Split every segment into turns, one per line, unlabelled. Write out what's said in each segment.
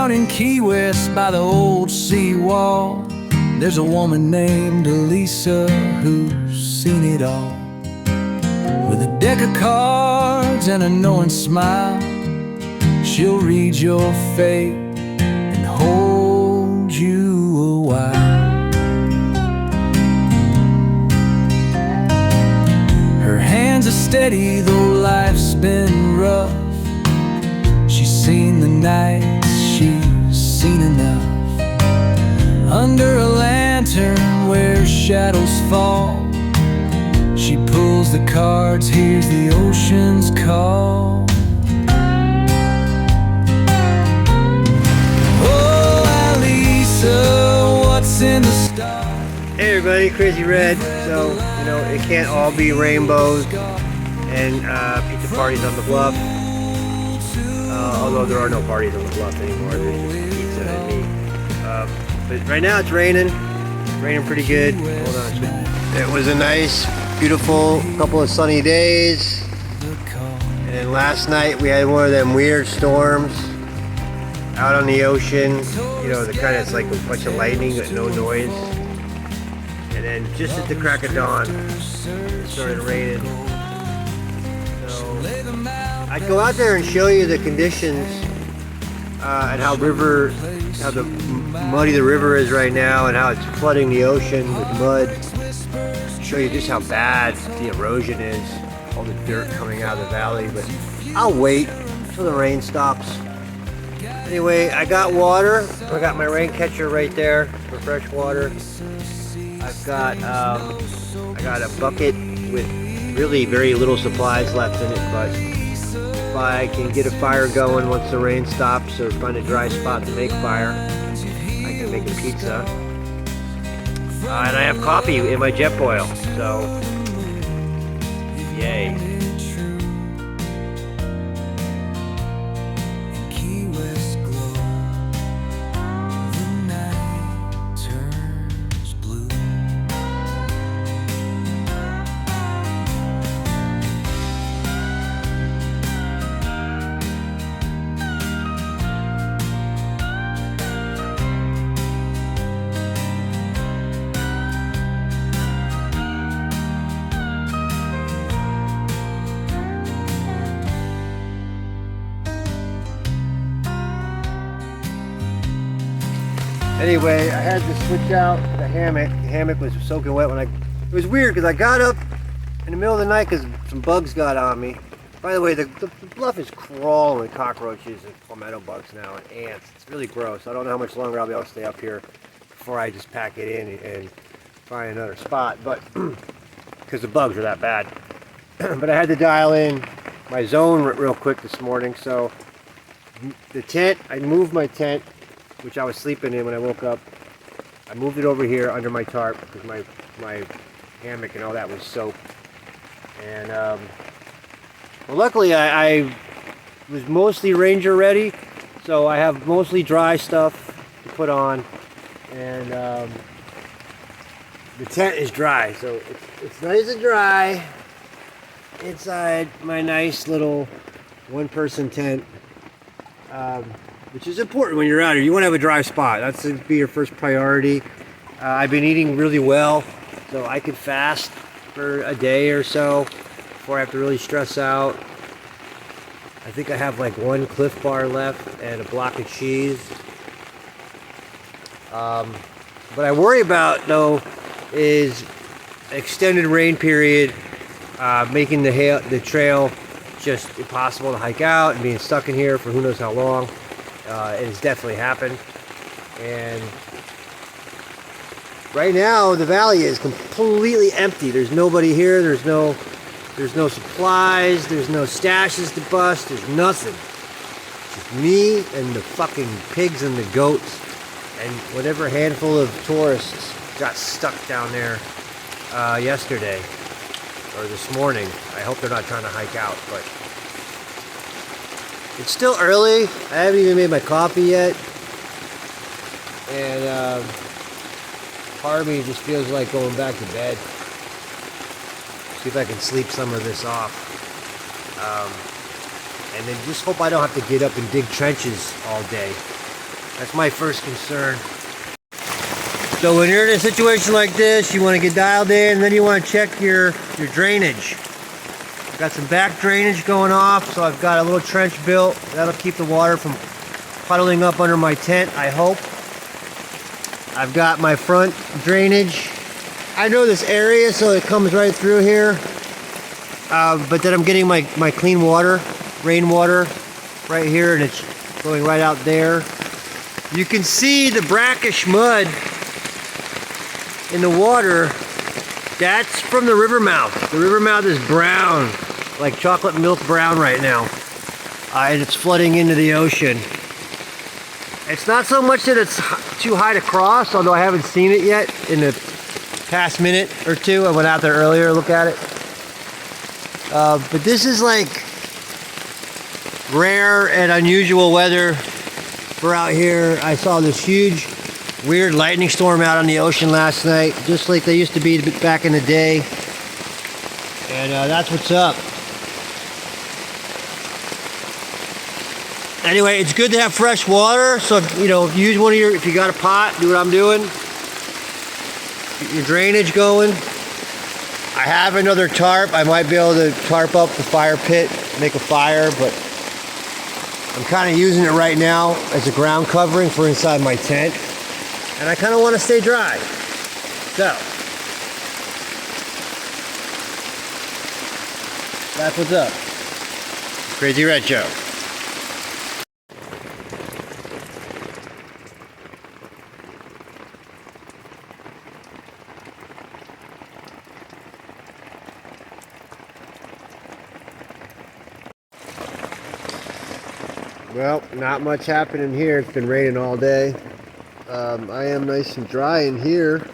out in Key West by the old seawall, there's a woman named Elisa who's seen it all. With a deck of cards and a knowing smile, she'll read your fate and hold you a while. Her hands are steady though life's been rough. She's seen the nights, she's seen enough. Under a lantern where shadows fall, she pulls the cards, hears the ocean's call. Oh, Elisa, what's in the stars?
Hey everybody, Crazy Red. So, you know, it can't all be rainbows and pizza parties on the bluff. Although there are no parties on the bluff anymore, there's just pizza and me. But right now it's raining pretty good. Hold on. It was a nice, beautiful couple of sunny days. And last night we had one of them weird storms out on the ocean. You know, the kind of, it's like a bunch of lightning but no noise. And then just at the crack of dawn, it started raining. So I'd go out there and show you the conditions and how muddy the river is right now and how it's flooding the ocean with mud. Show you just how bad the erosion is, all the dirt coming out of the valley, but I'll wait until the rain stops. Anyway, I got water. I got my rain catcher right there for fresh water. I've got I got a bucket with really very little supplies left in it, but if I can get a fire going once the rain stops or find a dry spot to make fire, I can make a pizza. And I have coffee in my Jetboil, so yay. Anyway, I had to switch out the hammock. The hammock was soaking wet when it was weird because I got up in the middle of the night because some bugs got on me. By the way, the bluff is crawling with cockroaches and palmetto bugs now and ants. It's really gross. I don't know how much longer I'll be able to stay up here before I just pack it in and find another spot, but because the bugs are that bad. But I had to dial in my zone real quick this morning. So the tent, I moved my tent, which I was sleeping in when I woke up. I moved it over here under my tarp because my hammock and all that was soaked. And well, luckily I was mostly Ranger ready, so I have mostly dry stuff to put on, and the tent is dry, so it's nice and dry inside my nice little one-person tent. Which is important when you're out here. You want to have a dry spot. That's to be your first priority. I've been eating really well, so I could fast for a day or so before I have to really stress out. I think I have like one Cliff Bar left and a block of cheese. What I worry about though is extended rain period, making the trail just impossible to hike out and being stuck in here for who knows how long. It has definitely happened, and right now the valley is completely empty. There's nobody here. There's no supplies. There's no stashes to bust. There's nothing. Just me and the fucking pigs and the goats and whatever handful of tourists got stuck down there yesterday or this morning. I hope they're not trying to hike out, but it's still early. I haven't even made my coffee yet. And part of me just feels like going back to bed. See if I can sleep some of this off. And then just hope I don't have to get up and dig trenches all day. That's my first concern. So when you're in a situation like this, you want to get dialed in, and then you want to check your drainage. I've got some back drainage going off, so I've got a little trench built. That'll keep the water from puddling up under my tent, I hope. I've got my front drainage. I know this area, so it comes right through here. But then I'm getting my clean water, rainwater, right here, and it's going right out there. You can see the brackish mud in the water. That's from the river mouth. The river mouth is brown, like chocolate milk brown right now. And it's flooding into the ocean. It's not so much that it's too high to cross, although I haven't seen it yet in the past minute or two. I went out there earlier to look at it. But this is like rare and unusual weather for out here. I saw this huge, weird lightning storm out on the ocean last night, just like they used to be back in the day. And that's what's up. Anyway, it's good to have fresh water. So, use one of your, if you got a pot, do what I'm doing. Get your drainage going. I have another tarp. I might be able to tarp up the fire pit, make a fire, but I'm kind of using it right now as a ground covering for inside my tent. And I kind of want to stay dry. So, that's what's up. Crazy Red Show. Well, not much happening here. It's been raining all day. I am nice and dry in here.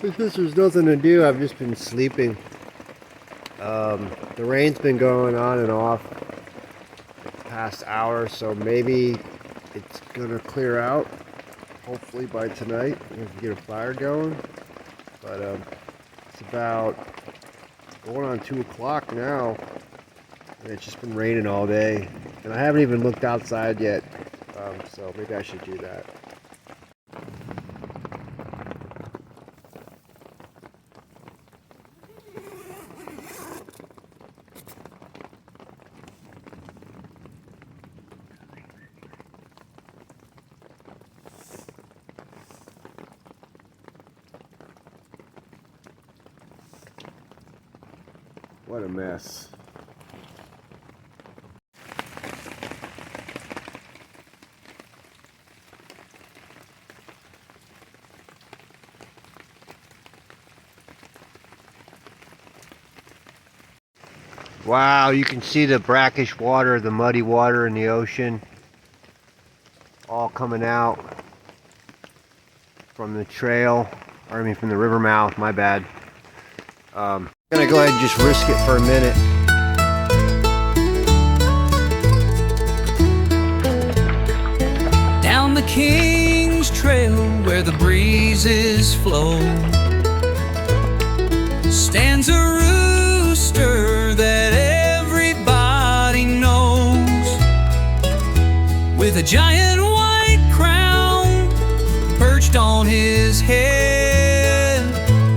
Since there's nothing to do, I've just been sleeping. The rain's been going on and off the past hour, so maybe it's gonna clear out. Hopefully by tonight, we can get a fire going. But it's about going on 2 o'clock now, and it's just been raining all day, and I haven't even looked outside yet, so maybe I should do that. What a mess. Wow, you can see the brackish water, the muddy water in the ocean, all coming out from the trail, or I mean from the river mouth, my bad. I'm gonna go ahead and just risk it for a minute.
Down the King's Trail where the breezes flow stands a rooster that everybody knows, with a giant white crown perched on his head.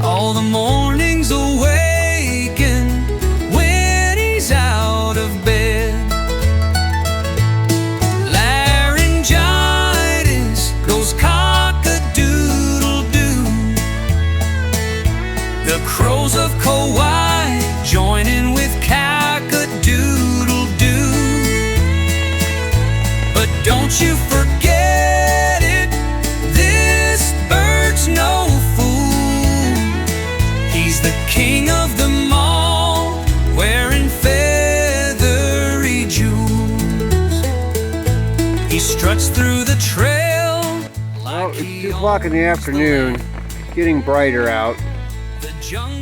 All the mornings awaken when he's out of bed. Laryngitis goes cock-a-doodle-doo. The crows of Kauai join in with cock-a-doodle-doo. But don't you forget it, this bird's no fool. He's the king of them all, wearing feathery jewels. He struts through the trail
Well,
like
it's
he
2 o'clock in the
owns
afternoon.
land.
It's getting brighter out.
The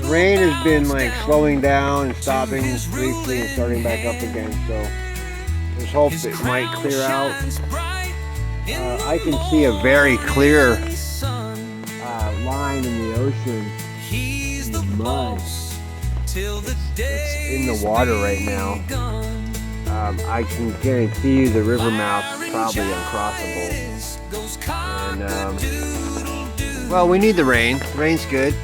The rain has been like slowing down and stopping
his
briefly and starting back up
ruling
again, so there's hope
His
it might
crown
clear out.
shines bright in
I can see a very clear
the sun.
line in the ocean.
He's the
mud.
boss till the
It's in the
day's
water right now.
begun.
I can guarantee you the river mouth's probably uncrossable. And well, we need the rain. The rain's good.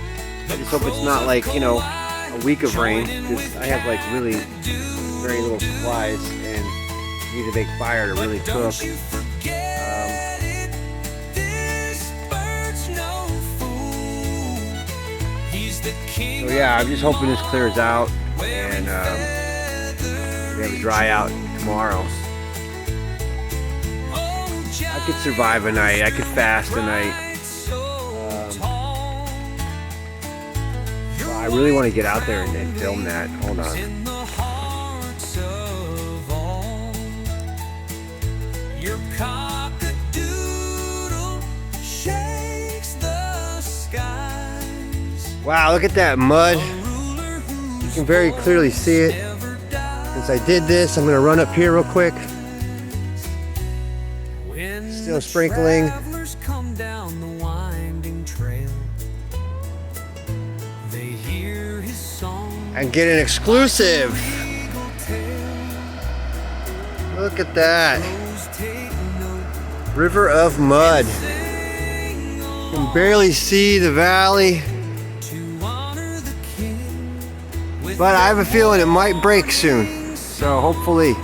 I just hope it's not like, you know, a week of rain, because I have like really very little supplies and need to make fire to really cook. So yeah, I'm just hoping this clears out and we have a dry out tomorrow. I could survive a night. I could fast a night. I really want to get out there and film that. Hold on. Wow, look at that mud. You can very clearly see it. Since I did this, I'm going to run up here real quick. Still sprinkling. And get an exclusive. Look at that. River of mud. You can barely see the valley. But I have a feeling it might break soon. So hopefully.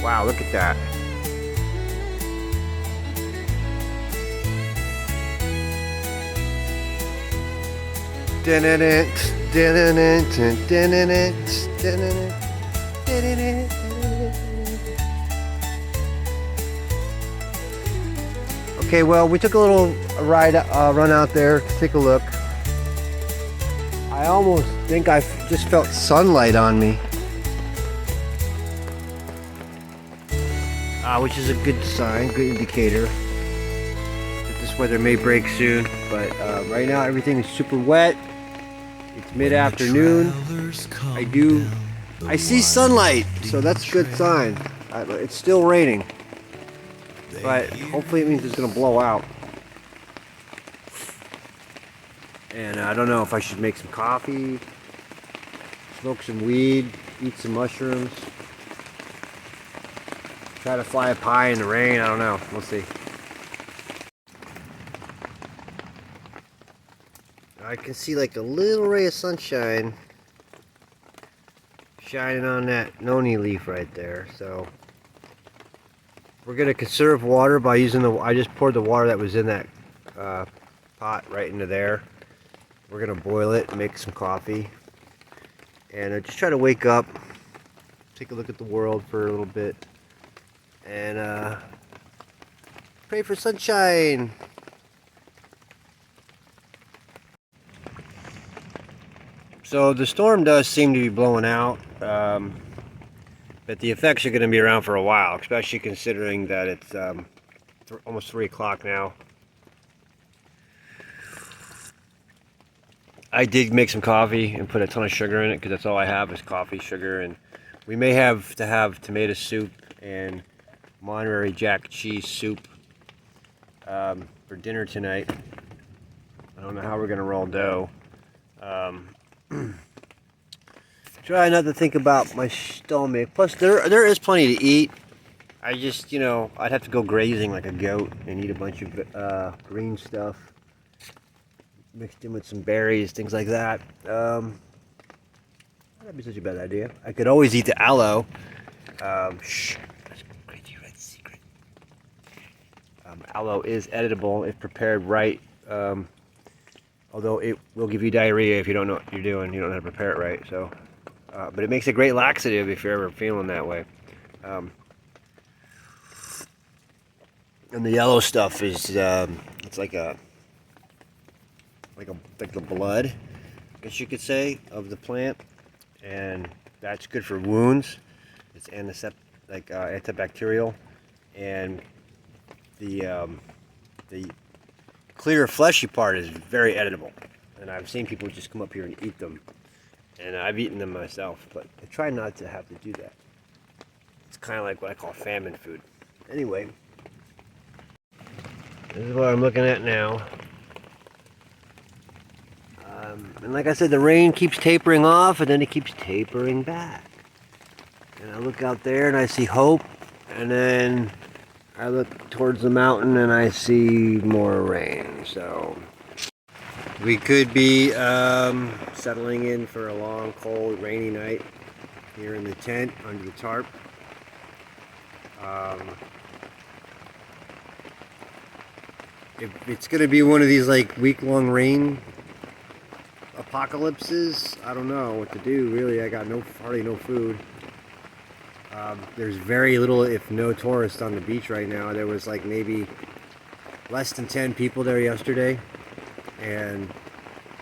Wow, look at that. Okay, well, we took a little run out there to take a look. I almost think I just felt sunlight on me, which is a good sign, good indicator that this weather may break soon. But right now, everything is super wet. It's mid-afternoon. I see sunlight, so that's a good sign. It's still raining, but hopefully it means it's gonna blow out. And I don't know if I should make some coffee, smoke some weed, eat some mushrooms, try to fly a pie in the rain. I don't know. We'll see. I can see like a little ray of sunshine shining on that noni leaf right there. So we're gonna conserve water by using I just poured the water that was in that pot right into there. We're gonna boil it and make some coffee, and just try to wake up, take a look at the world for a little bit, and pray for sunshine. So the storm does seem to be blowing out, but the effects are going to be around for a while, especially considering that it's almost 3 o'clock now. I did make some coffee and put a ton of sugar in it, because that's all I have is coffee, sugar, and we may have to have tomato soup and Monterey Jack cheese soup for dinner tonight. I don't know how we're going to roll dough. Try not to think about my stomach. Plus, there is plenty to eat. I just, you know, I'd have to go grazing like a goat and eat a bunch of green stuff mixed in with some berries, things like that. That'd be such a bad idea. I could always eat the aloe. Shh, that's a crazy red secret. Aloe is editable if prepared right. Although it will give you diarrhea if you don't know what you're doing. You don't know how to prepare it right. So, but it makes a great laxative if you're ever feeling that way. And the yellow stuff is it's like the blood, I guess you could say, of the plant, and that's good for wounds. It's antibacterial, and the clear fleshy part is very editable, and I've seen people just come up here and eat them, and I've eaten them myself, but I try not to have to do that. It's kind of like what I call famine food. Anyway, this is what I'm looking at now. And like I said, the rain keeps tapering off and then it keeps tapering back. And I look out there and I see hope, and then I look towards the mountain and I see more rain. So we could be settling in for a long, cold, rainy night here in the tent under the tarp. If it's gonna be one of these like week-long rain apocalypses, I don't know what to do. Really, I got hardly no food. There's very little, if no, tourists on the beach right now. There was like maybe less than 10 people there yesterday, and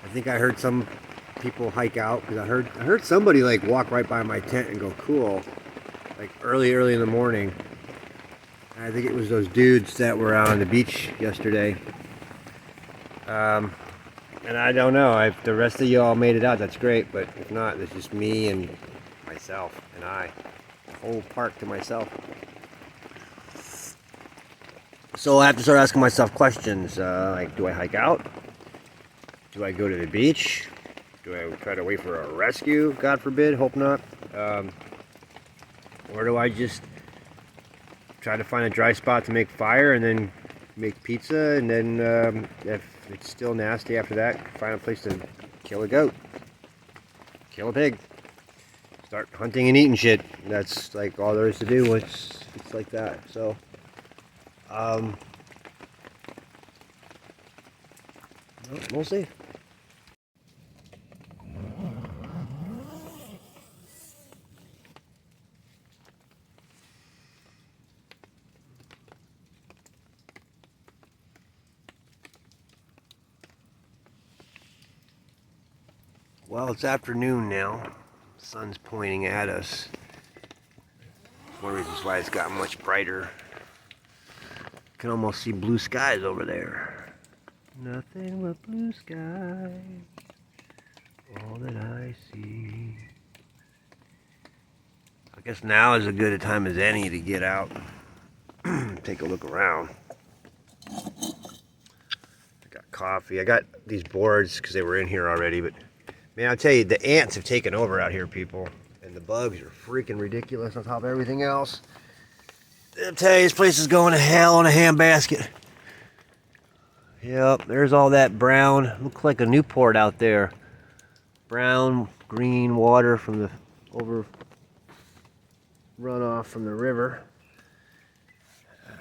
I think I heard some people hike out because I heard somebody like walk right by my tent and go cool, like early in the morning. And I think it was those dudes that were out on the beach yesterday. And I don't know if the rest of you all made it out. That's great, but if not, it's just me and myself and the whole park to myself. So I have to start asking myself questions like, do I hike out? Do I go to the beach? Do I try to wait for a rescue? God forbid, hope not. Or do I just try to find a dry spot to make fire and then make pizza, and then if it's still nasty after that, find a place to kill a goat, kill a pig, start hunting and eating shit. That's like all there is to do. It's like that. So we'll see. Well, it's afternoon now. The sun's pointing at us. One of the reasons why it's gotten much brighter. You can almost see blue skies over there. Nothing but blue skies. All that I see. I guess now is as good a time as any to get out. Take a look around. I got coffee. I got these boards because they were in here already, but man, I'll tell you, the ants have taken over out here, people. And the bugs are freaking ridiculous on top of everything else. I'll tell you, this place is going to hell in a handbasket. Yep, there's all that brown. Looks like a Newport out there. Brown, green water from the runoff from the river.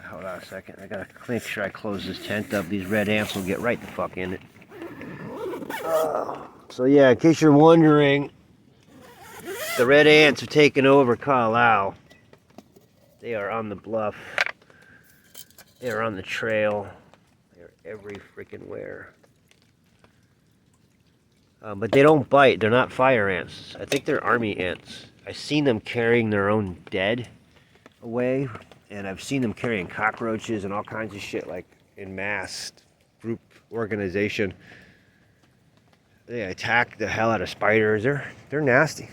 Hold on a second. I gotta make sure I close this tent up. These red ants will get right the fuck in it. So yeah, in case you're wondering, the red ants have taken over Carlisle. They are on the bluff. They are on the trail. They're every freaking where. But they don't bite. They're not fire ants. I think they're army ants. I've seen them carrying their own dead away, and I've seen them carrying cockroaches and all kinds of shit, like in mass group organization. They attack the hell out of spiders. They're nasty.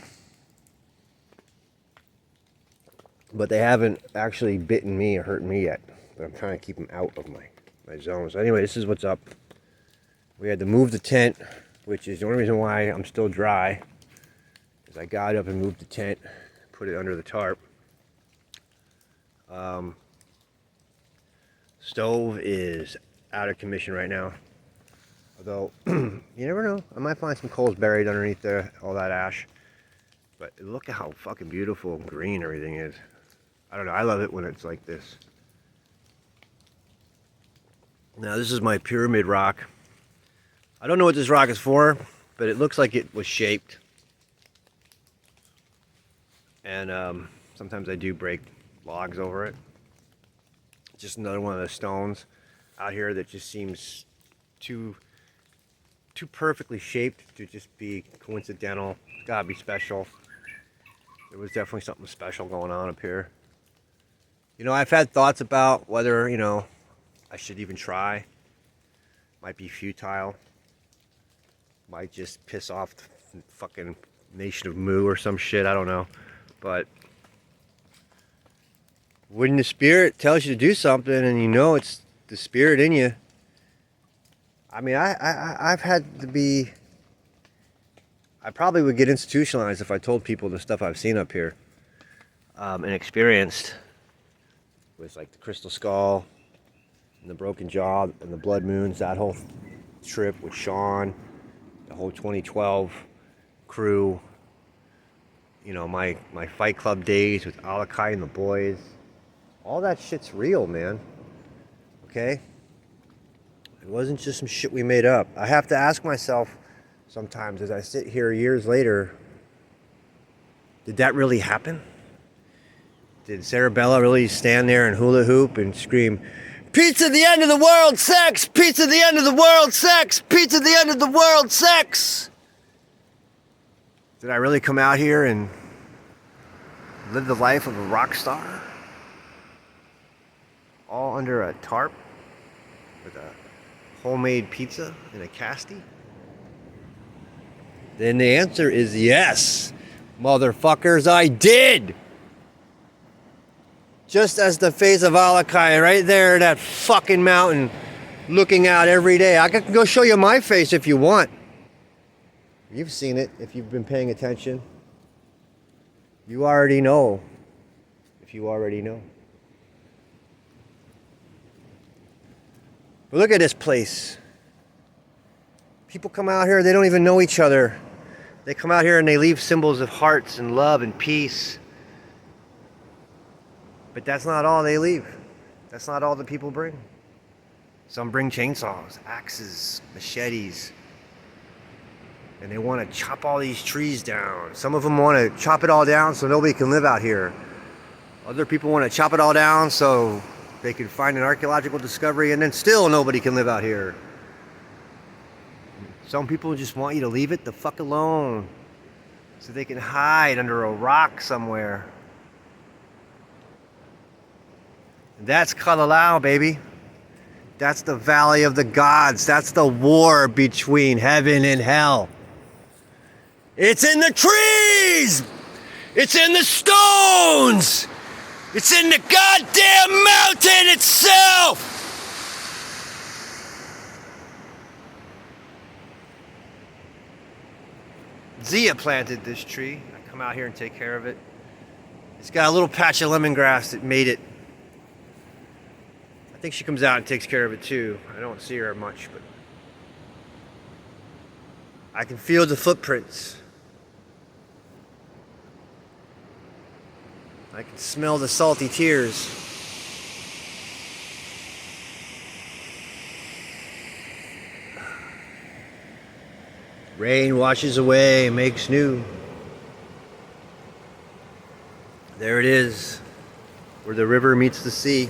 But they haven't actually bitten me or hurt me yet. But I'm trying to keep them out of my zone. So anyway, this is what's up. We had to move the tent, which is the only reason why I'm still dry. Is I got up and moved the tent, put it under the tarp. Stove is out of commission right now. Although, you never know. I might find some coals buried underneath all that ash. But look at how fucking beautiful and green everything is. I don't know. I love it when it's like this. Now, this is my pyramid rock. I don't know what this rock is for, but it looks like it was shaped. And sometimes I do break logs over it. Just another one of the stones out here that just seems too perfectly shaped to just be coincidental. It's gotta be special. There was definitely something special going on up here. You know, I've had thoughts about whether, you know, I should even try. Might be futile. Might just piss off the fucking nation of Moo or some shit, I don't know. But when the spirit tells you to do something and you know it's the spirit in you, I mean, I've had to be I probably would get institutionalized if I told people the stuff I've seen up here and experienced with like the crystal skull and the broken jaw and the blood moons, that whole trip with Sean, the whole 2012 crew, you know, my Fight Club days with Alakai and the boys. All that shit's real, man. Okay? It wasn't just some shit we made up. I have to ask myself sometimes as I sit here years later, did that really happen? Did Sarabella really stand there and hula hoop and scream, "Pizza the end of the world, sex! Pizza the end of the world, sex! Pizza the end of the world, sex!" Did I really come out here and live the life of a rock star? All under a tarp with a homemade pizza and a casty? Then the answer is yes, motherfuckers, I did! Just as the face of Alakai right there in that fucking mountain looking out every day. I can go show you my face if you want. You've seen it if you've been paying attention. You already know. If you already know. But look at this place. People come out here, they don't even know each other. They come out here and they leave symbols of hearts and love and peace. But that's not all they leave. That's not all the people bring. Some bring chainsaws, axes, machetes. And they want to chop all these trees down. Some of them want to chop it all down so nobody can live out here. Other people want to chop it all down so they can find an archaeological discovery and then still nobody can live out here. Some people just want you to leave it the fuck alone so they can hide under a rock somewhere. That's Kalalau, baby. That's the Valley of the Gods. That's the war between heaven and hell. It's in the trees! It's in the stones! It's in the goddamn mountain itself! Zia planted this tree. I come out here and take care of it. It's got a little patch of lemongrass that made it. I think she comes out and takes care of it too. I don't see her much, but I can feel the footprints. I can smell the salty tears. Rain washes away, makes new. There it is, where the river meets the sea.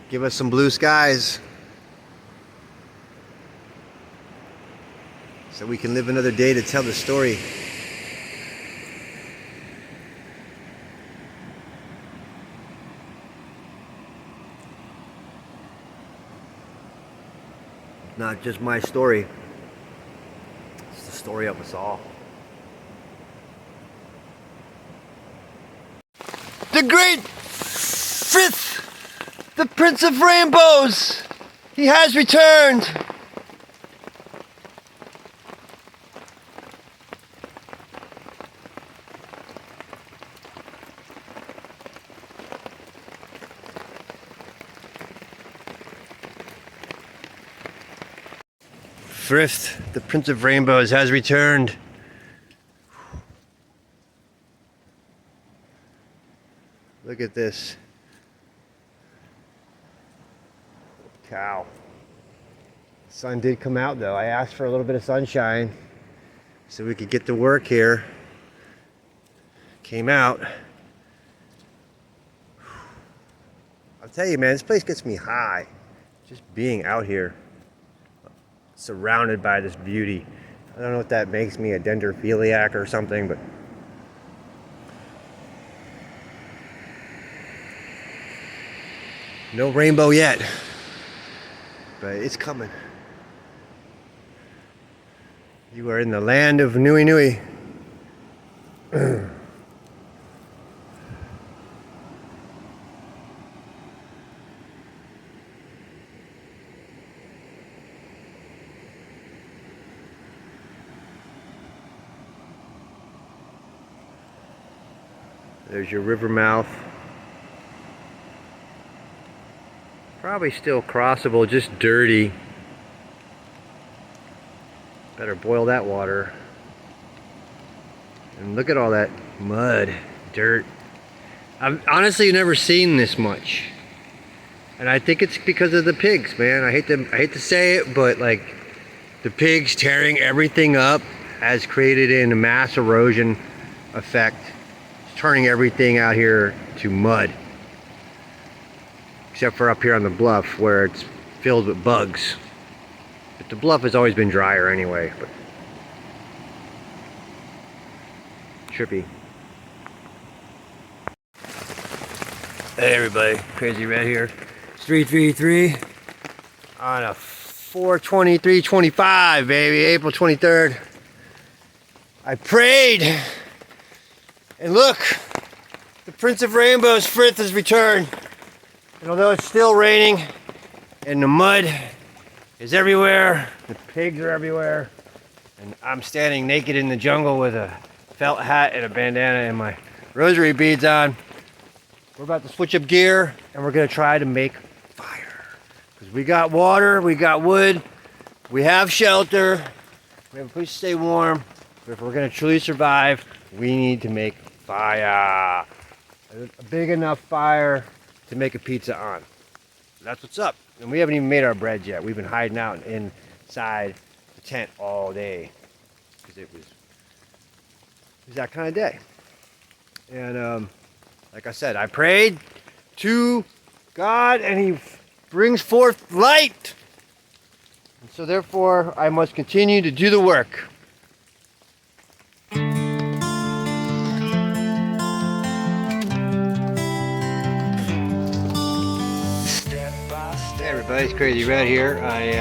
Give us some blue skies so we can live another day to tell the story. Not just my story, it's the story of us all. The great fifth, the Prince of Rainbows, he has returned. Frith, the Prince of Rainbows, has returned. Look at this. Cow. The sun did come out though. I asked for a little bit of sunshine so we could get to work here. Came out. I'll tell you, man, this place gets me high. Just being out here, surrounded by this beauty. I don't know if that makes me a dendrophiliac or something, but no rainbow yet, but it's coming. You are in the land of Nui Nui. There's your river mouth. Probably still crossable, just dirty. Better boil that water. And look at all that mud, dirt. I've honestly never seen this much. And I think it's because of the pigs, man. I hate to say it, but like the pigs tearing everything up has created a mass erosion effect, turning everything out here to mud. Except for up here on the bluff where it's filled with bugs. But the bluff has always been drier anyway. But trippy. Hey everybody, Crazy Red here. It's 333 on a 4/23/25, baby, April 23rd. I prayed, and look, the Prince of Rainbows, Frith, has returned. And although it's still raining, and the mud is everywhere, the pigs are everywhere, and I'm standing naked in the jungle with a felt hat and a bandana and my rosary beads on. We're about to switch up gear and we're gonna try to make fire. Because we got water, we got wood, we have shelter, we have a place to stay warm. But if we're gonna truly survive, we need to make fire. A big enough fire to make a pizza on. That's what's up. And we haven't even made our bread yet. We've been hiding out inside the tent all day. Because it was that kind of day. And like I said, I prayed to God and He brings forth light. And so therefore, I must continue to do the work. Hey everybody, it's Crazy Red here. I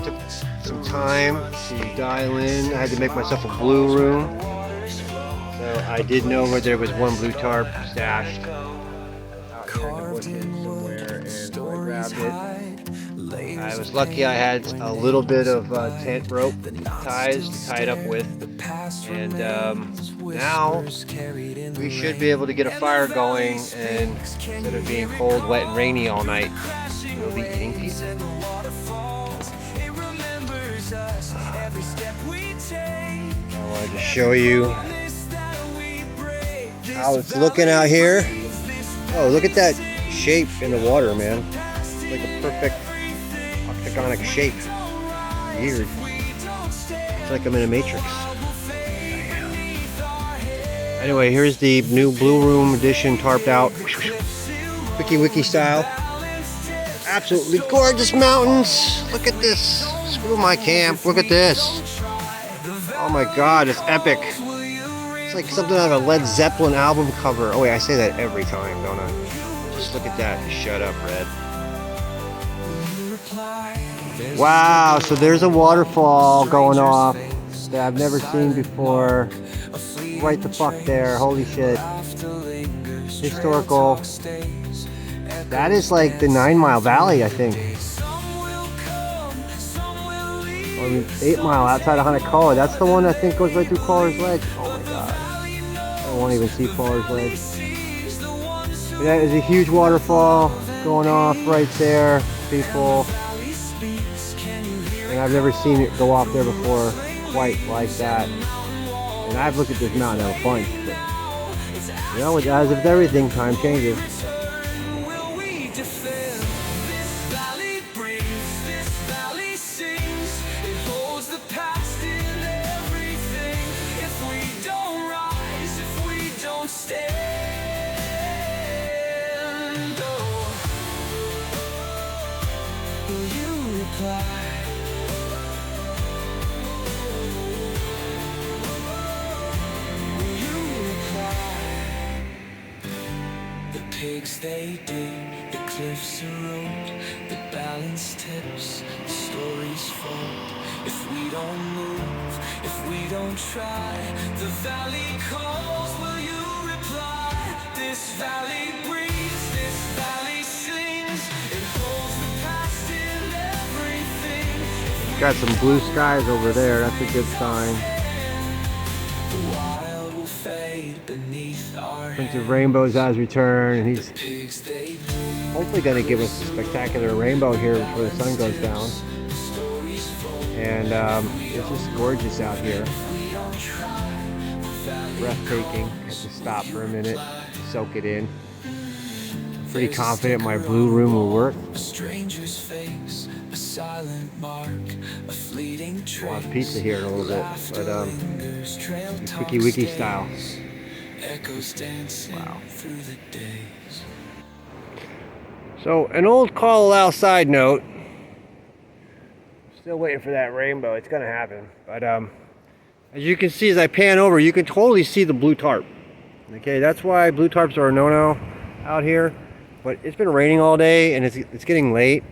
took some time to dial in. I had to make myself a blue room. So I did know where there was one blue tarp stashed out here in the bushes somewhere, and so I grabbed it. I was lucky I had a little bit of tent rope ties to tie it up with, and now we should be able to get a fire going, and instead of being cold, wet, and rainy all night, we'll be eating pizza. I wanted to show you how it's looking out here. Oh, look at that shape in the water, man. It's like a perfect octagonic shape. Weird. It's like I'm in a Matrix. Anyway, here's the new Blue Room edition, tarped out. Wiki style. Absolutely gorgeous mountains. Look at this. Screw my camp. Look at this. Oh my God, it's epic. It's like something out of a Led Zeppelin album cover. Oh wait, I say that every time, don't I? Just look at that. Shut up, Red. Wow, so there's a waterfall going off that I've never seen before. Right the fuck there. Holy shit. Historical. That is like the 9 Mile Valley, I think. I mean, 8 Mile outside of Hanakoa. That's the one I think goes right through Caller's Ledge. Oh my God. I won't even see Caller's Ledge. But that is a huge waterfall going off right there, people. And I've never seen it go off there before quite like that. And I've looked at this mountain a bunch, but you know, as with everything, time changes.
Pigs they dig, the cliffs erode, the balance tips, the stories fold. If we don't move, if we don't try, the valley calls, will you reply? This valley breathes, this valley sings, it holds the past in everything.
Got some blue skies over there, that's a good sign.
The wild will fade.
Prince of Rainbows has returned, and he's hopefully going to give us a spectacular rainbow here before the sun goes down. And it's just gorgeous out here. Breathtaking. I have to stop for a minute, soak it in. I'm pretty confident my blue room will work. We'll have pizza here in a little bit, but Wiki Wiki style. Wow. So an old call aloud side note. Still waiting for that rainbow. It's gonna happen, but as you can see as I pan over, you can totally see the blue tarp. Okay, that's why blue tarps are a no-no out here. But it's been raining all day, and it's getting late.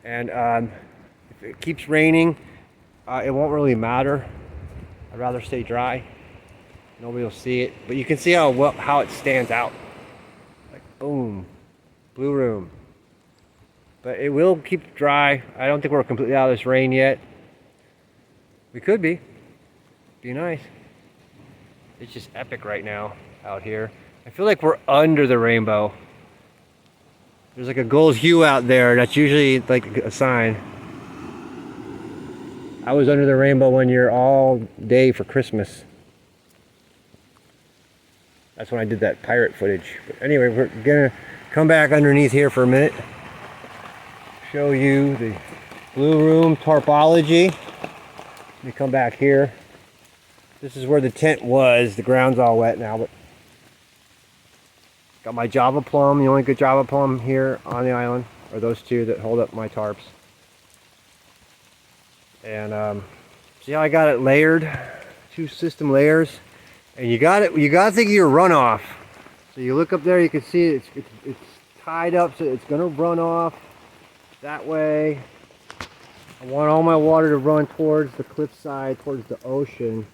And if it keeps raining, it won't really matter. I'd rather stay dry. Nobody will see it, but you can see how it stands out. Like boom, blue room. But it will keep dry. I don't think we're completely out of this rain yet. We could be. Be nice. It's just epic right now out here. I feel like we're under the rainbow. There's like a gold hue out there. That's usually like a sign. I was under the rainbow one year all day for Christmas. That's when I did that pirate footage. But anyway, we're gonna come back underneath here for a minute. Show you the blue room tarpology. Let me come back here. This is where the tent was. The ground's all wet now, but got my Java plum. The only good Java plum here on the island are those two that hold up my tarps. And see how I got it layered? 2 system layers. And you got to think of your runoff. So you look up there, you can see it's tied up, so it's gonna run off that way. I want all my water to run towards the cliffside, towards the ocean.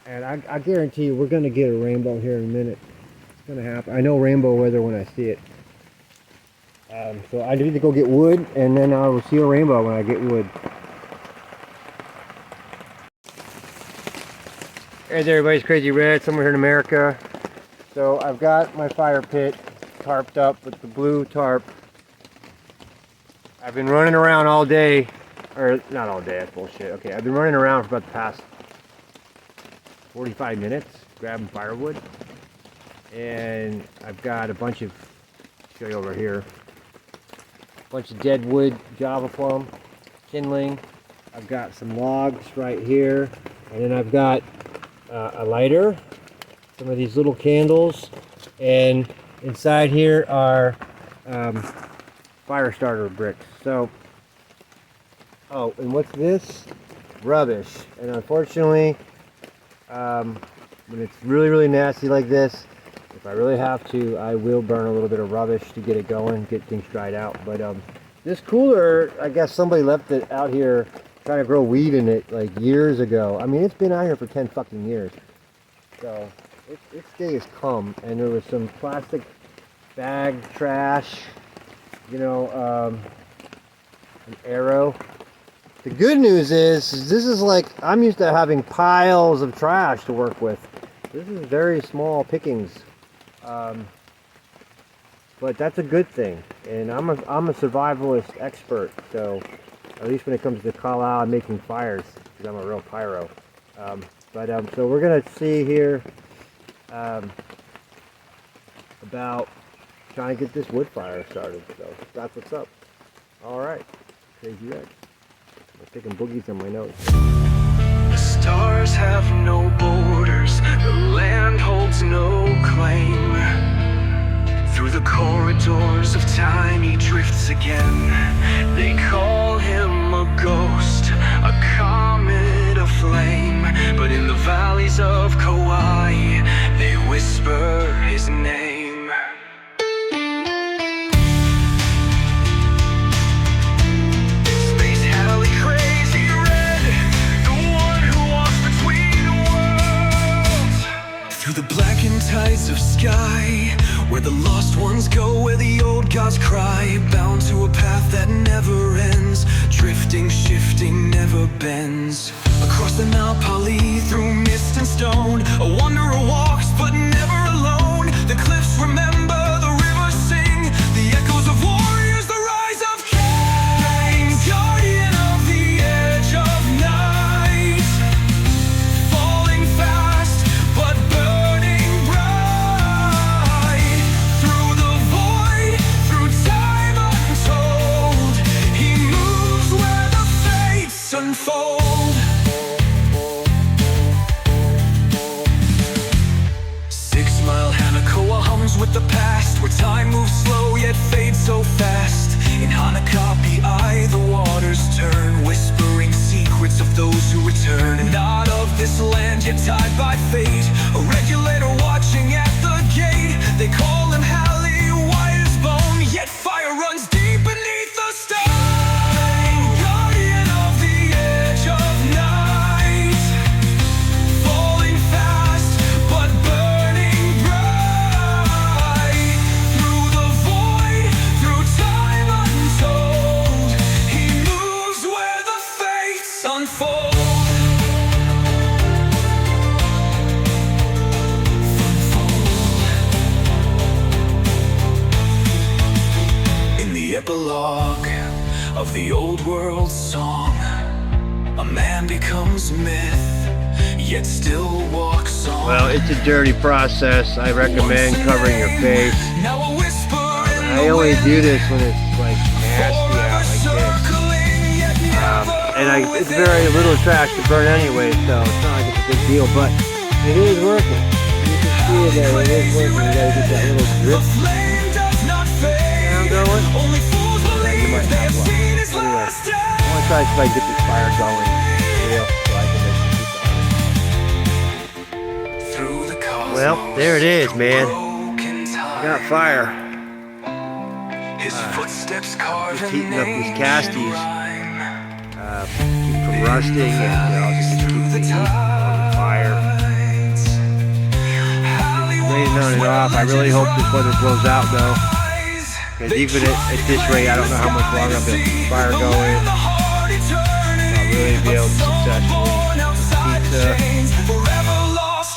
And I guarantee you we're gonna get a rainbow here in a minute. It's gonna happen. I know rainbow weather when I see it. So I need to go get wood, and then I will see a rainbow when I get wood. Hey there, everybody's Crazy Red, somewhere here in America. So I've got my fire pit tarped up with the blue tarp. I've been running around all day, or not all day, that's bullshit. Okay, I've been running around for about the past 45 minutes grabbing firewood. And I've got a bunch of, show you over here, bunch of dead wood, Java plum, kindling. I've got some logs right here, and then I've got a lighter, some of these little candles, and inside here are fire starter bricks. So, oh, and what's this? Rubbish. And unfortunately, when it's really, really nasty like this, if I really have to, I will burn a little bit of rubbish to get it going, get things dried out. But this cooler, I guess somebody left it out here trying to grow weed in it like years ago. I mean, it's been out here for 10 fucking years. So its day has come, and there was some plastic bag trash, you know, an arrow. The good news is this is like, I'm used to having piles of trash to work with. This is very small pickings. But that's a good thing, and I'm a survivalist expert, so at least when it comes to call out and making fires, because I'm a real pyro. So we're gonna see here about trying to get this wood fire started. So that's what's up. All right, Crazy Red. I'm taking boogies on my notes.
The stars have no borders, the land holds no claim. Through the corridors of time he drifts again. They call him a ghost, a comet of flame. But in the valleys of Kauai, they whisper his name. Space Heli Crazy Red, the one who walks between worlds. Through the blackened tides of sky, where the lost ones go, where the old gods cry, bound to a path that never ends, drifting, shifting, never bends. Across the Nile Pali, through mist and stone, a wanderer walks, but never alone. The cliffs remember, the rivers sing, the echoes of warriors, the rise of kings. Guardian of the edge of night, falling fast, but burning bright. Through the void, through time untold, he moves where the fates unfold. 6 Mile Hanakoa hums with the past, where time moves slow yet fades so fast. In Hanakapi Eye the waters turn, whispering secrets of those who return. Not of this land yet tied by fate, a regulator watching at the gate. They call him Halley, white as bone, yet fire runs deep beneath the stone. Guardian of the edge of night, falling fast, but burning bright. Through the void, through time untold, he moves where the fates unfold. In the epilogue of the old world song, a man becomes myth, yet still walks on.
Well, it's a dirty process. I recommend covering your face.
Now a whisper
I only do this when it's like nasty out like this. And it's very little trash to burn anyway, so it's not like it's a big deal, but it is working. You can see that it is working. You gotta get that little drip sound going. And you might have luck. Anyway, I want to try to see if I can get this fire going real, so I can make some people on it. Well, there it is, man. Got fire.
Footsteps
Just heating up these casties. Keep from rusting, and just keep the heat on the fire. Raining on and off. I really hope this weather blows out though, because even at this rate, I don't know how much longer I'll be able to keep the fire going. I'll really be able to successfully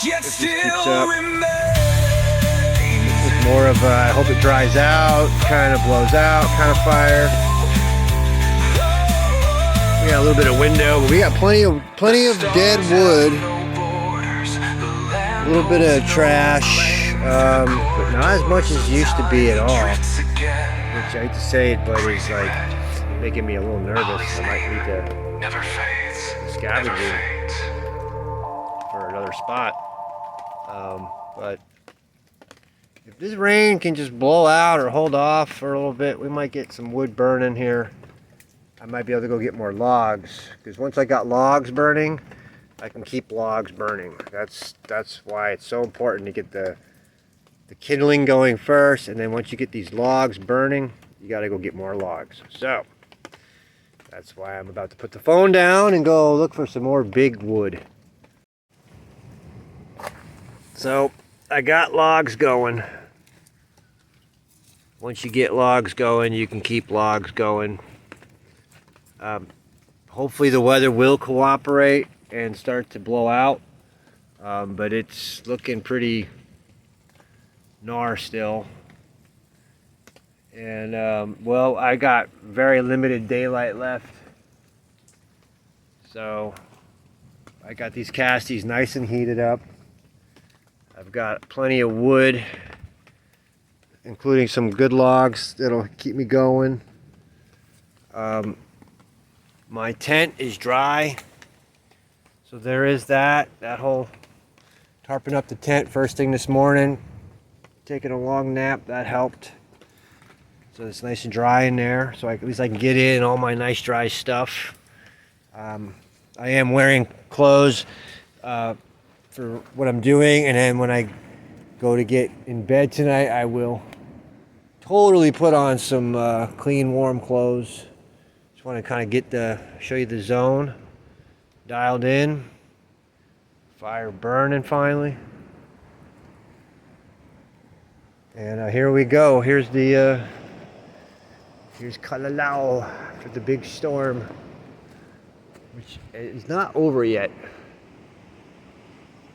keep this keeps up. It's more of a, I hope it dries out, kind of blows out kind of fire. We got a little bit of window, but we got plenty of dead wood, a little bit of trash, but not as much as used to be at all. Which I hate to say it, but it's like making me a little nervous. I might need to scavenge for another spot. But if this rain can just blow out or hold off for a little bit, we might get some wood burning here. I might be able to go get more logs, because once I got logs burning, I can keep logs burning. That's why it's so important to get the kindling going first, and then once you get these logs burning, you got to go get more logs. So that's why I'm about to put the phone down and go look for some more big wood. So I got logs going. Once you get logs going, you can keep logs going. Hopefully the weather will cooperate and start to blow out, but it's looking pretty gnar still. And well, I got very limited daylight left, so I got these casties nice and heated up. I've got plenty of wood, including some good logs that'll keep me going. My tent is dry, so there is that whole tarping up the tent first thing this morning, taking a long nap, that helped. So it's nice and dry in there, so at least I can get in all my nice dry stuff. I am wearing clothes for what I'm doing, and then when I go to get in bed tonight, I will totally put on some clean, warm clothes. Just want to kind of show you the zone dialed in. Fire burning finally. And here we go. Here's Kalalau for the big storm, which is not over yet.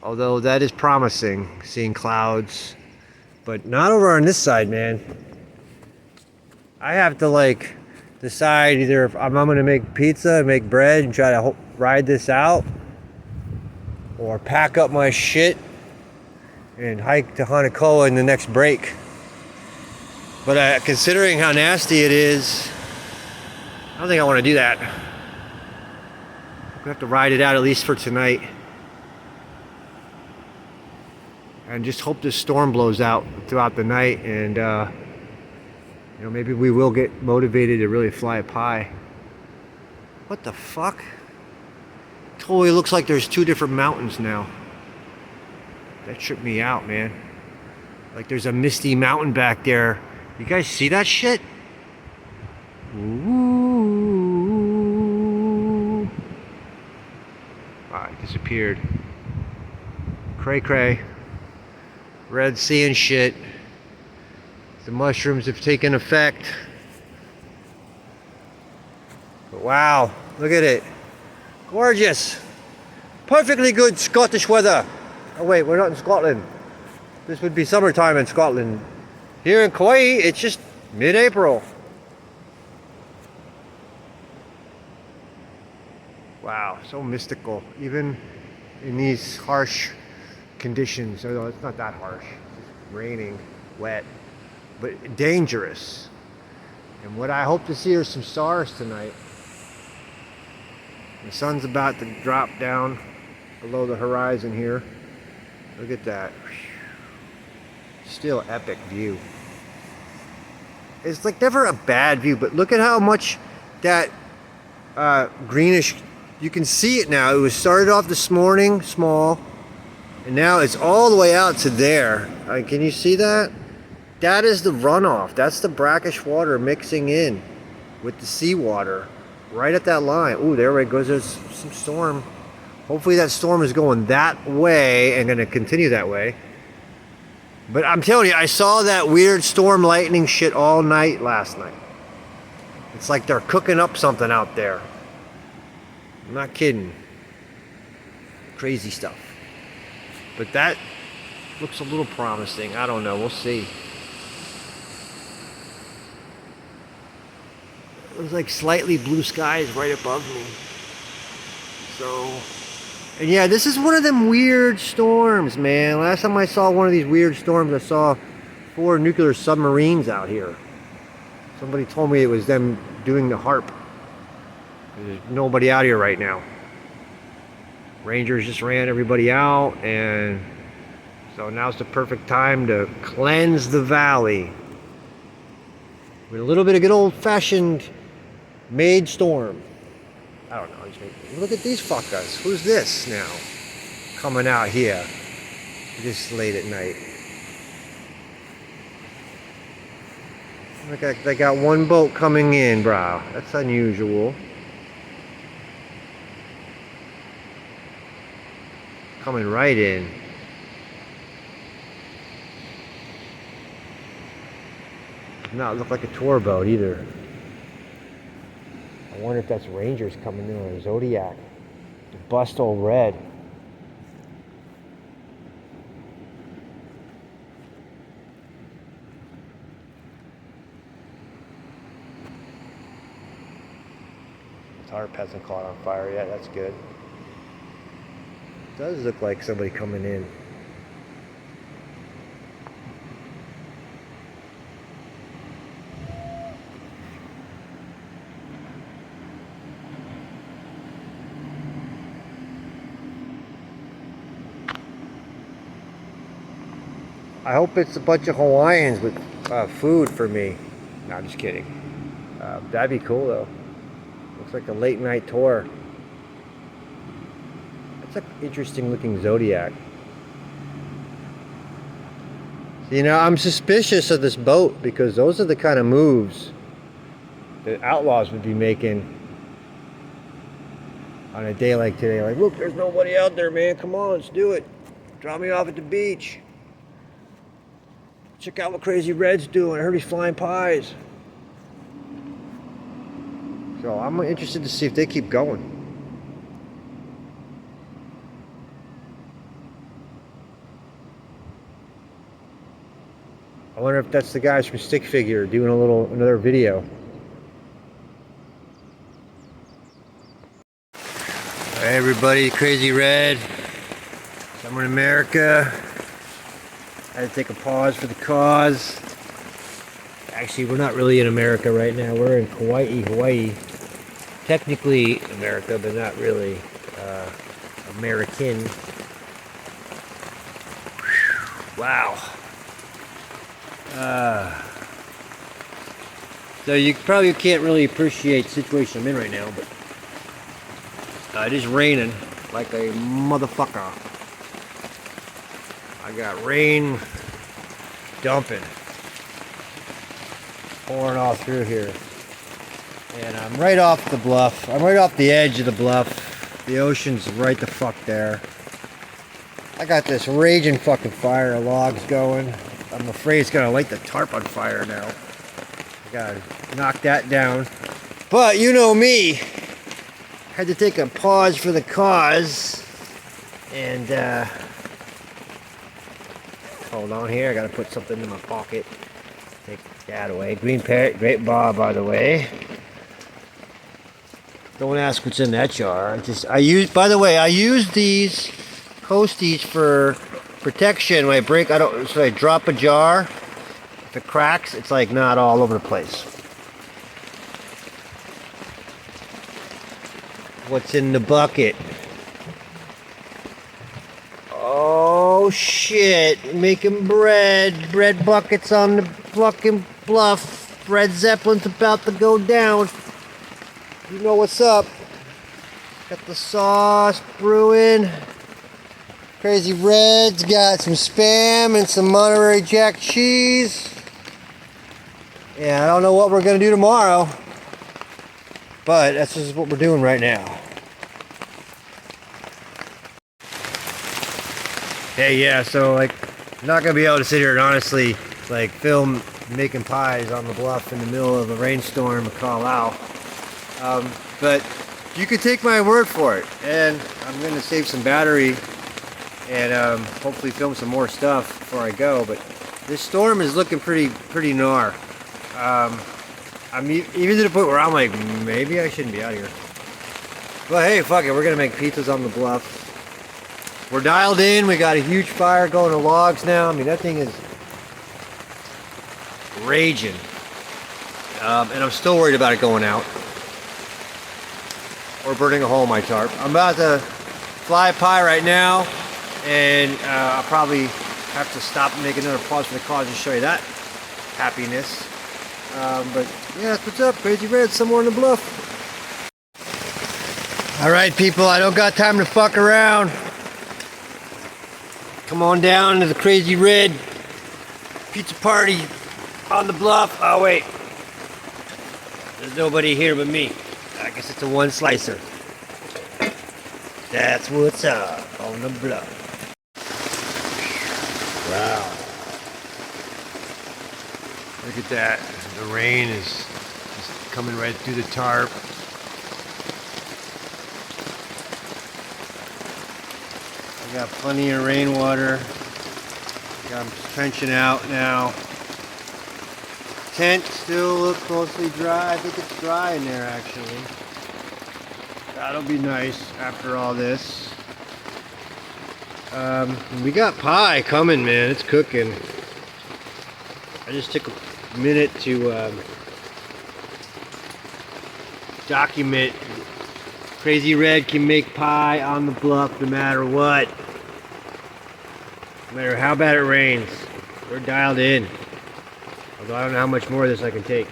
Although that is promising, seeing clouds, but not over on this side, man. I have to like decide either if I'm gonna make pizza and make bread and try to ride this out, or pack up my shit and hike to Hanakoa in the next break. But considering how nasty it is, I don't think I want to do that. I'm gonna have to ride it out at least for tonight. And just hope this storm blows out throughout the night, and you know, maybe we will get motivated to really fly up high. What the fuck? Totally looks like there's two different mountains now. That tripped me out, man. Like there's a misty mountain back there. You guys see that shit? Ooh. Ah, it disappeared. Cray cray. Red Sea and shit. The mushrooms have taken effect. But wow, look at it. Gorgeous. Perfectly good Scottish weather. Oh wait, we're not in Scotland. This would be summertime in Scotland. Here in Kauai, it's just mid-April. Wow, so mystical. Even in these harsh conditions, although it's not that harsh. It's just raining, wet, but dangerous. And what I hope to see are some stars tonight. The sun's about to drop down below the horizon here. Look at that. Still epic view. It's like never a bad view, but look at how much that greenish, you can see it now. It was started off this morning small, and now it's all the way out to there. Can you see that? That is the runoff. That's the brackish water mixing in with the seawater right at that line. Ooh, there it goes. There's some storm. Hopefully that storm is going that way and going to continue that way. But I'm telling you, I saw that weird storm lightning shit all night last night. It's like they're cooking up something out there. I'm not kidding. Crazy stuff. But that looks a little promising. I don't know. We'll see. There's like slightly blue skies right above me. So, and yeah, this is one of them weird storms, man. Last time I saw one of these weird storms, I saw 4 nuclear submarines out here. Somebody told me it was them doing the HARP. There's nobody out here right now. Rangers just ran everybody out, and so now's the perfect time to cleanse the valley with a little bit of good old-fashioned made storm. I don't know. Look at these fuckers. Who's this now? Coming out here this late at night. Look, they got one boat coming in, bro. That's unusual. Coming right in. Does not look like a tour boat either. I wonder if that's Rangers coming in on a Zodiac. The bust old red. The tarp hasn't caught on fire yet. That's good. It does look like somebody coming in. I hope it's a bunch of Hawaiians with food for me. No, I'm just kidding. That'd be cool though. Looks like a late night tour. That's an interesting looking Zodiac. You know, I'm suspicious of this boat because those are the kind of moves that outlaws would be making on a day like today. Like, look, there's nobody out there, man. Come on, let's do it. Drop me off at the beach. Check out what Crazy Red's doing. I heard he's flying pies. So I'm interested to see if they keep going. I wonder if that's the guys from Stick Figure doing another video. Hey everybody, Crazy Red. Summer in America. I had to take a pause for the cause. Actually, we're not really in America right now. We're in Kauai, Hawaii. Technically America, but not really American. Wow. So you probably can't really appreciate the situation I'm in right now, but it is raining like a motherfucker. I got rain dumping, pouring all through here. And I'm right off the bluff. I'm right off the edge of the bluff. The ocean's right the fuck there. I got this raging fucking fire of logs going. I'm afraid it's gonna light the tarp on fire now. I gotta knock that down. But you know me. Had to take a pause for the cause. And hold on here, I gotta put something in my pocket. Take that away. Green parrot, great bar by the way. Don't ask what's in that jar. I use these Coasties for protection. When I drop a jar, if it cracks, it's like not all over the place. What's in the bucket? Oh shit, making bread buckets on the fucking bluff. Red Zeppelin's about to go down. You know what's up. Got the sauce brewing. Crazy Red's got some Spam and some Monterey Jack cheese. Yeah, I don't know what we're gonna do tomorrow, but that's just what we're doing right now. Hey, yeah, so like, I'm not gonna be able to sit here and honestly like film making pies on the bluff in the middle of a rainstorm in Kalau. But you can take my word for it, and I'm gonna save some battery and hopefully film some more stuff before I go. But this storm is looking pretty gnar. I'm even to the point where I'm like, maybe I shouldn't be out here. But hey, fuck it, we're gonna make pizzas on the bluff. We're dialed in. We got a huge fire going to logs now. I mean, that thing is raging, and I'm still worried about it going out or burning a hole in my tarp. I'm about to fly a pie right now, and I'll probably have to stop and make another pause for the cause and show you that happiness. But yeah, that's what's up. Crazy Red, somewhere on the bluff. All right, people, I don't got time to fuck around. Come on down to the Crazy Red pizza party on the bluff. Oh wait, there's nobody here but me. I guess it's a one slicer. That's what's up on the bluff. Wow. Look at that. The rain is just coming right through the tarp. I got plenty of rainwater. I'm trenching out now. Tent still looks mostly dry. I think it's dry in there actually. That'll be nice after all this. We got pie coming, man. It's cooking. I just took a minute to document. Crazy Red can make pie on the bluff no matter what. No matter how bad it rains. We're dialed in. Although I don't know how much more of this I can take.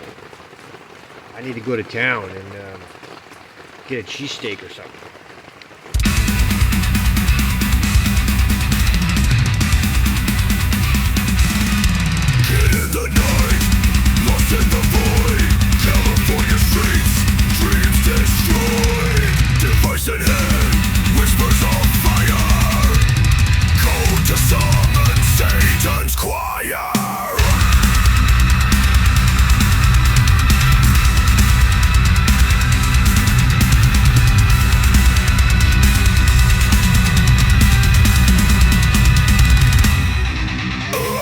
I need to go to town and get a cheesesteak or something.
Dead in the night, lost in the void. California streets, dreams destroyed. Device in hand, whispers of fire. Code to summon Satan's choir.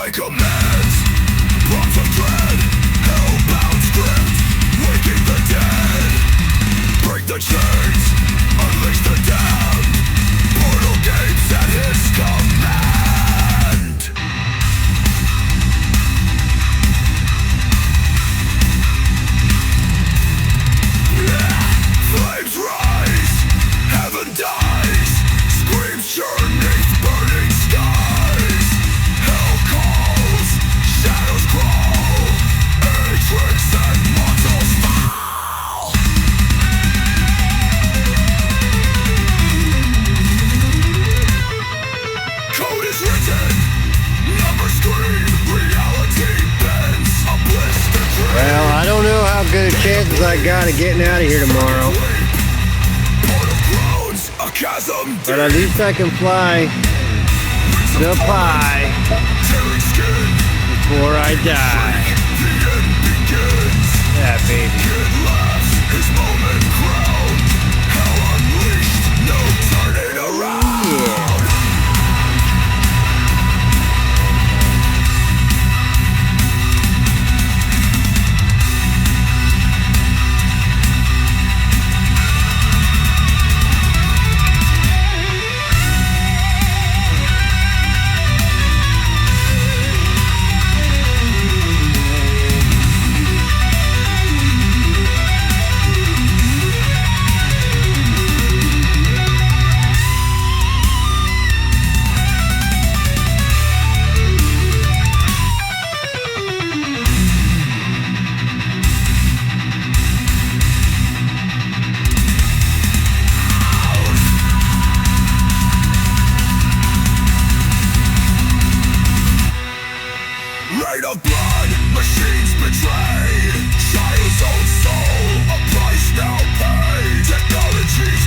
obey commands. Bonds of dread, hellbound script, waking the dead. Break the chains, unleash the damned. Portal gates at his command. Flames rise, heaven dies. Screams churn 'neath burning skies. Hell calls, shadows crawl. Atrix and mortals fall. Code is written, numbers scream. Reality bends, a blister dream.
Well, I don't know how good a chances I got of getting out of here tomorrow,
Portal groans, a chasm
but at least I can fly up high
tearing skin.
before I die.
The end begins.
Yeah, baby.
Kid laughs, his moment crowned. Hell unleashed, no turning around.
Yeah.
Rain of blood, machines betrayed. Child's own soul, a price now paid. Technology's